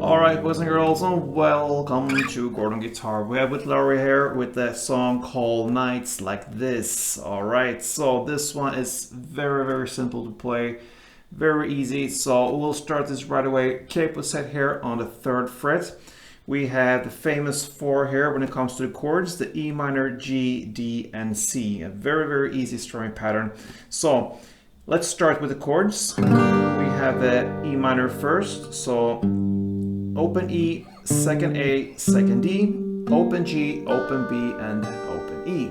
Alright, boys and girls, and welcome to Gordon Guitar. We have WITT LOWRY here with the song called Nights Like This. Alright, so this one is very simple to play, very easy. So we'll start this right away. Capo set here on the 3rd fret. We have the famous 4 here when it comes to the chords, the E minor, G, D, and C. A very easy strumming pattern. So let's start with the chords. We have the E minor first, so open E, second A, second D, open G, open B, and open E.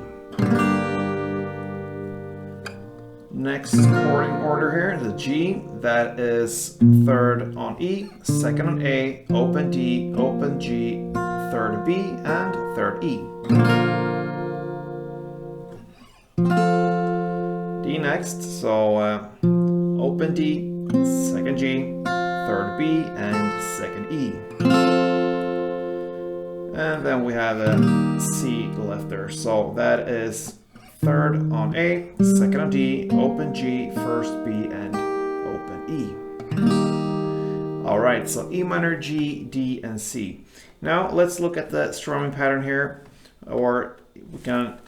Next chording order here, the G, that is 3rd on E, 2nd on A, open D, open G, 3rd B, and 3rd E. D next, so open D, 2nd G, 3rd B, and 2nd E. And then we have a C left there, so that is 3rd on A, 2nd on D, open G, 1st B, and open E. Alright, so E minor, G, D, and C. Now let's look at the strumming pattern here, or we can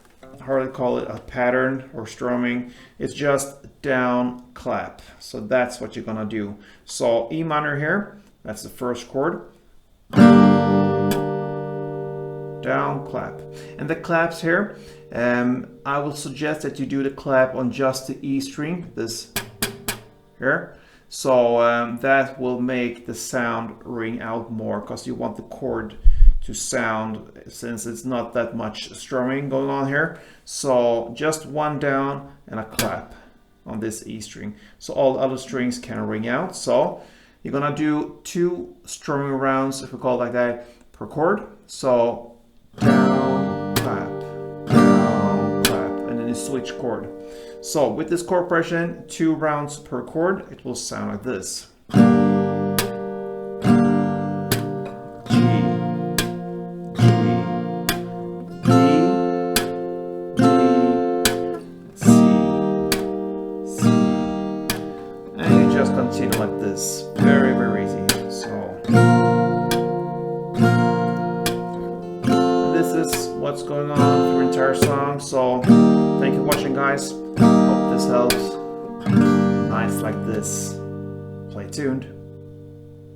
hardly call it a pattern or strumming. It's just down clap. So that's what you're gonna do. So E minor here, that's the first chord. Down clap. And the claps here, I will suggest that you do the clap on just the E string, this here. So that will make the sound ring out more, because you want the chord to sound, since it's not that much strumming going on here. So just one down and a clap on this E string, so all the other strings can ring out. So you're gonna do 2 strumming rounds, if we call it like that, per chord. So down, clap, and then you switch chord. So with this chord progression, 2 rounds per chord, it will sound like this. Just continue like this, very easy. So this is what's going on through the entire song. So thank you for watching, guys. Hope this helps. Nights like this. Play tuned.